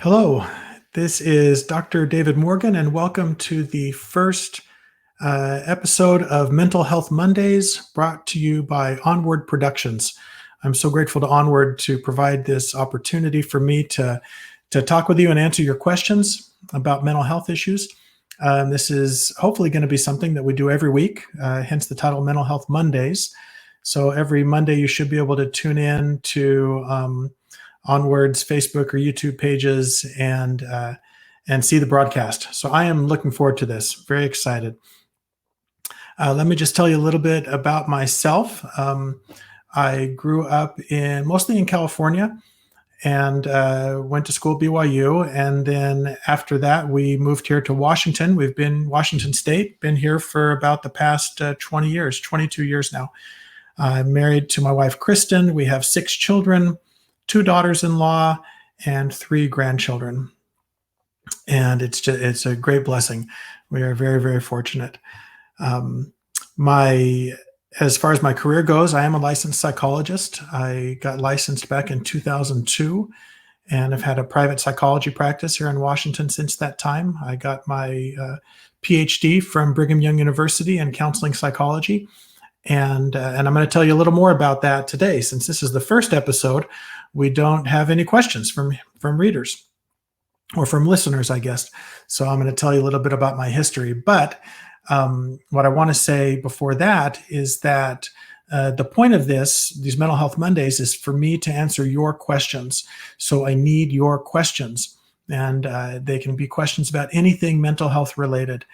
Hello, this is Dr. David Morgan, and welcome to the first episode of Mental Health Mondays brought to you by Onward Productions. I'm so grateful to Onward to provide this opportunity for me to talk with you and answer your questions about mental health issues. This is hopefully going to be something that we do every week, hence the title Mental Health Mondays. So every Monday you should be able to tune in to Onward's Facebook or YouTube pages and see the broadcast. So I am looking forward to this. Very excited. Let me just tell you a little bit about myself. I grew up mostly in California and went to school at BYU. And then after that, we moved here to Washington. We've been Washington State, been here for about the past 20 years, 22 years now. I'm married to my wife, Kristen. We have 6 children, 2 daughters-in-law, and 3 grandchildren. And it's a great blessing. We are very, very fortunate. As far as my career goes, I am a licensed psychologist. I got licensed back in 2002, and I've had a private psychology practice here in Washington since that time. I got my PhD from Brigham Young University in counseling psychology. And I'm going to tell you a little more about that today. Since this is the first episode, we don't have any questions from readers or from listeners, I guess. So I'm going to tell you a little bit about my history. But what I want to say before that is that the point of these Mental Health Mondays, is for me to answer your questions. So I need your questions. And they can be questions about anything mental health related,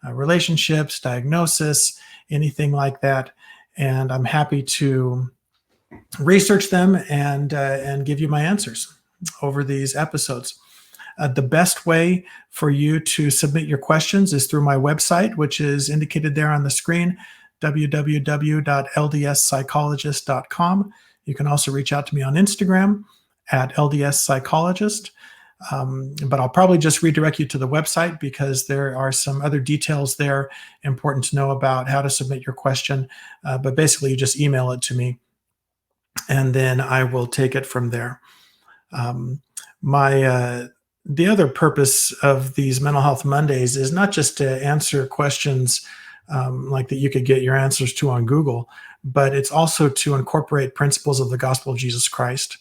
relationships, diagnosis, anything like that. And I'm happy to research them and give you my answers over these episodes. The best way for you to submit your questions is through my website, which is indicated there on the screen, www.ldspsychologist.com. You can also reach out to me on Instagram at ldspsychologist. But I'll probably just redirect you to the website because there are some other details there important to know about how to submit your question. But basically, you just email it to me, and then I will take it from there. The other purpose of these Mental Health Mondays is not just to answer questions like that you could get your answers to on Google, but it's also to incorporate principles of the gospel of Jesus Christ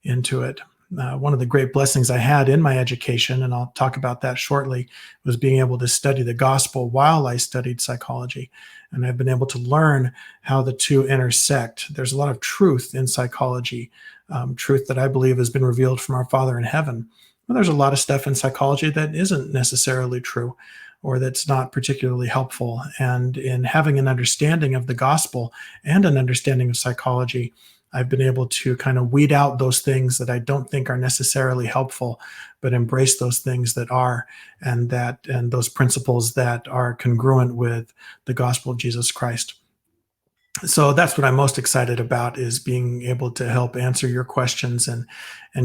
into it. One of the great blessings I had in my education, and I'll talk about that shortly, was being able to study the gospel while I studied psychology. And I've been able to learn how the two intersect. There's a lot of truth in psychology, truth that I believe has been revealed from our Father in heaven. Well, there's a lot of stuff in psychology that isn't necessarily true or that's not particularly helpful. And in having an understanding of the gospel and an understanding of psychology, I've been able to kind of weed out those things that I don't think are necessarily helpful, but embrace those things that are, and those principles that are congruent with the gospel of Jesus Christ. So that's what I'm most excited about, is being able to help answer your questions and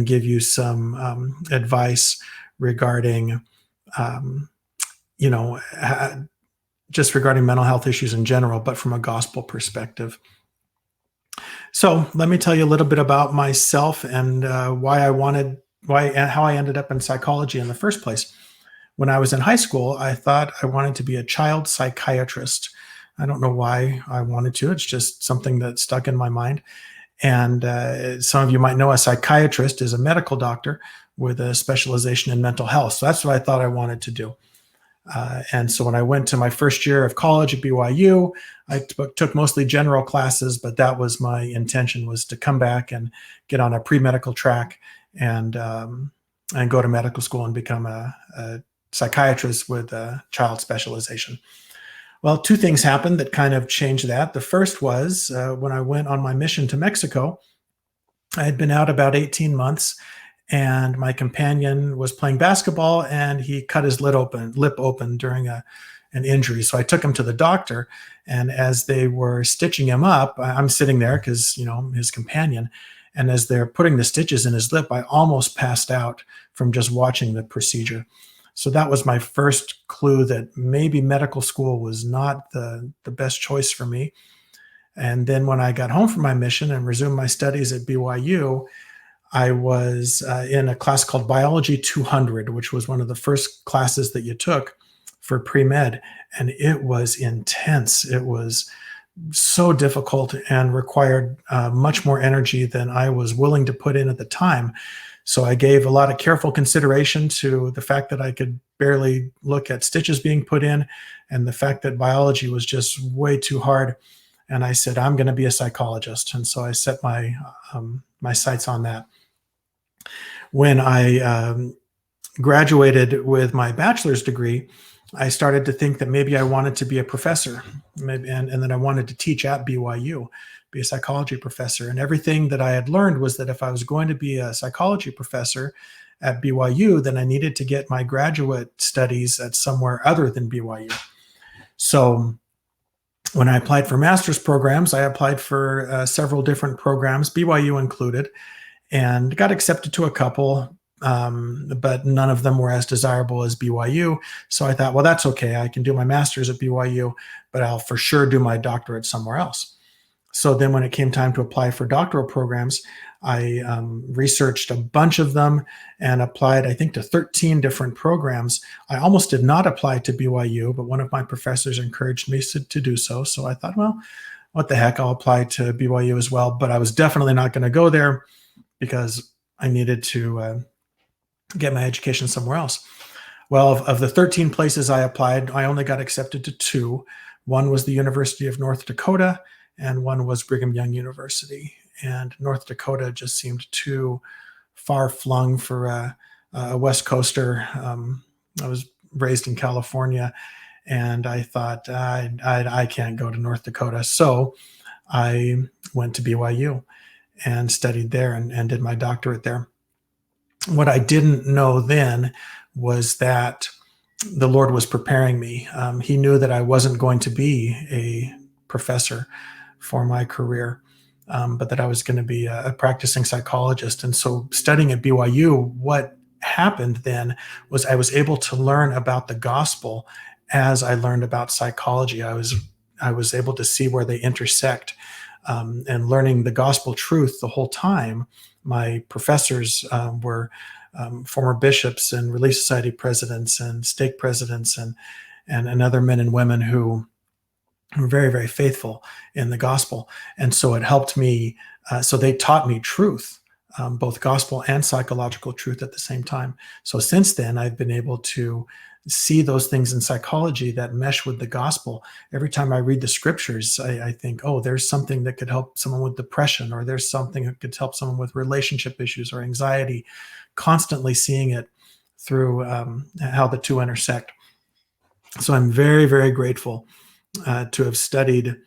give you some advice regarding, just regarding mental health issues in general, but from a gospel perspective. So let me tell you a little bit about myself and how I ended up in psychology in the first place. When I was in high school, I thought I wanted to be a child psychiatrist. I don't know why I wanted to. It's just something that stuck in my mind. And some of you might know a psychiatrist is a medical doctor with a specialization in mental health. So that's what I thought I wanted to do. And so when I went to my first year of college at BYU, I took mostly general classes, but that was my intention, was to come back and get on a pre-medical track and go to medical school and become a psychiatrist with a child specialization. Well, 2 things happened that kind of changed that. The first was when I went on my mission to Mexico. I had been out about 18 months, and my companion was playing basketball, and he cut his lip open during an injury. So I took him to the doctor, and as they were stitching him up, I'm sitting there because, his companion, and as they're putting the stitches in his lip, I almost passed out from just watching the procedure. So that was my first clue that maybe medical school was not the best choice for me. And then when I got home from my mission and resumed my studies at BYU, I was in a class called Biology 200, which was one of the first classes that you took for pre-med, and it was intense. It was so difficult and required much more energy than I was willing to put in at the time. So I gave a lot of careful consideration to the fact that I could barely look at stitches being put in, and the fact that biology was just way too hard. And I said, I'm going to be a psychologist. And so I set my sights on that. When I graduated with my bachelor's degree, I started to think that maybe I wanted to be a professor, and then I wanted to teach at BYU, be a psychology professor. And everything that I had learned was that if I was going to be a psychology professor at BYU, then I needed to get my graduate studies at somewhere other than BYU. So when I applied for master's programs, I applied for several different programs, BYU included, and got accepted to a couple, but none of them were as desirable as BYU. So I thought, well, that's okay. I can do my master's at BYU, but I'll for sure do my doctorate somewhere else. So then when it came time to apply for doctoral programs, I researched a bunch of them and applied, I think, to 13 different programs. I almost did not apply to BYU, but one of my professors encouraged me to do so. So I thought, well, what the heck, I'll apply to BYU as well. But I was definitely not going to go there because I needed to get my education somewhere else. Well, of the 13 places I applied, I only got accepted to 2. One was the University of North Dakota, and one was Brigham Young University. And North Dakota just seemed too far flung for a West Coaster. I was raised in California, and I thought, I can't go to North Dakota. So I went to BYU and studied there and did my doctorate there. What I didn't know then was that the Lord was preparing me. He knew that I wasn't going to be a professor for my career, but that I was going to be a practicing psychologist. And so studying at BYU, what happened then was I was able to learn about the gospel as I learned about psychology. I was able to see where they intersect, and learning the gospel truth the whole time. My professors were former bishops and Relief Society presidents and stake presidents and other men and women who were very, very faithful in the gospel. And so it helped me. So they taught me truth, both gospel and psychological truth at the same time. So since then, I've been able to see those things in psychology that mesh with the gospel. Every time I read the scriptures, I think, oh, there's something that could help someone with depression, or there's something that could help someone with relationship issues or anxiety, constantly seeing it through how the two intersect. So I'm very, very grateful to have studied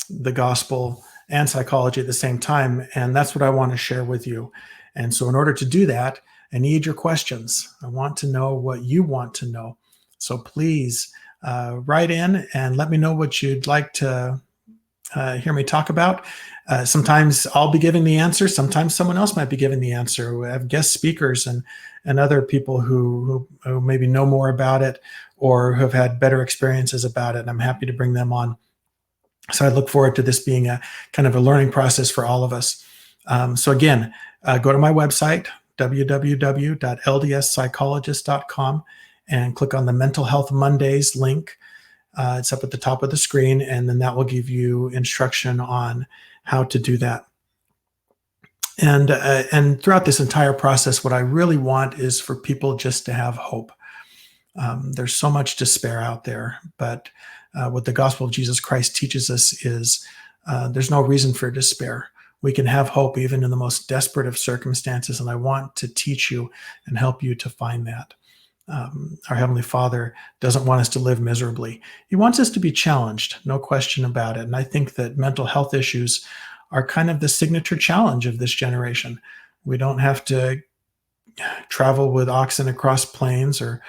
the gospel and psychology at the same time. And that's what I want to share with you. And so in order to do that, I need your questions. I want to know what you want to know. So please write in and let me know what you'd like to hear me talk about. Sometimes I'll be giving the answer. Sometimes someone else might be giving the answer. We have guest speakers and other people who maybe know more about it or who have had better experiences about it. And I'm happy to bring them on. So I look forward to this being a kind of a learning process for all of us. So again, go to my website, www.ldspsychologist.com, and click on the Mental Health Mondays link. It's up at the top of the screen, and then that will give you instruction on how to do that. And throughout this entire process, what I really want is for people just to have hope. There's so much despair out there, but what the gospel of Jesus Christ teaches us is there's no reason for despair. We can have hope even in the most desperate of circumstances, and I want to teach you and help you to find that. Our Heavenly Father doesn't want us to live miserably. He wants us to be challenged, no question about it. And I think that mental health issues are kind of the signature challenge of this generation. We don't have to travel with oxen across plains or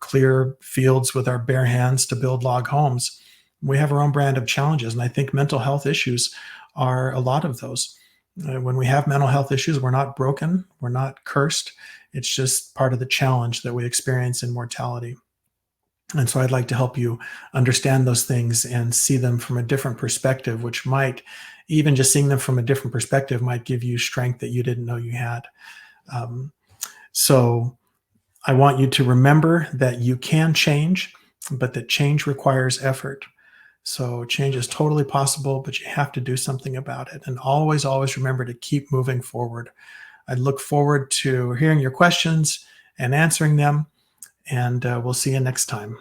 clear fields with our bare hands to build log homes. We have our own brand of challenges, and I think mental health issues are a lot of those. When we have mental health issues, we're not broken, we're not cursed. It's just part of the challenge that we experience in mortality. And so I'd like to help you understand those things and see them from a different perspective, which might even just seeing them from a different perspective might give you strength that you didn't know you had. Um, so I want you to remember that you can change, but that change requires effort. So change is totally possible, but you have to do something about it. And always, always remember to keep moving forward. I look forward to hearing your questions and answering them. And we'll see you next time.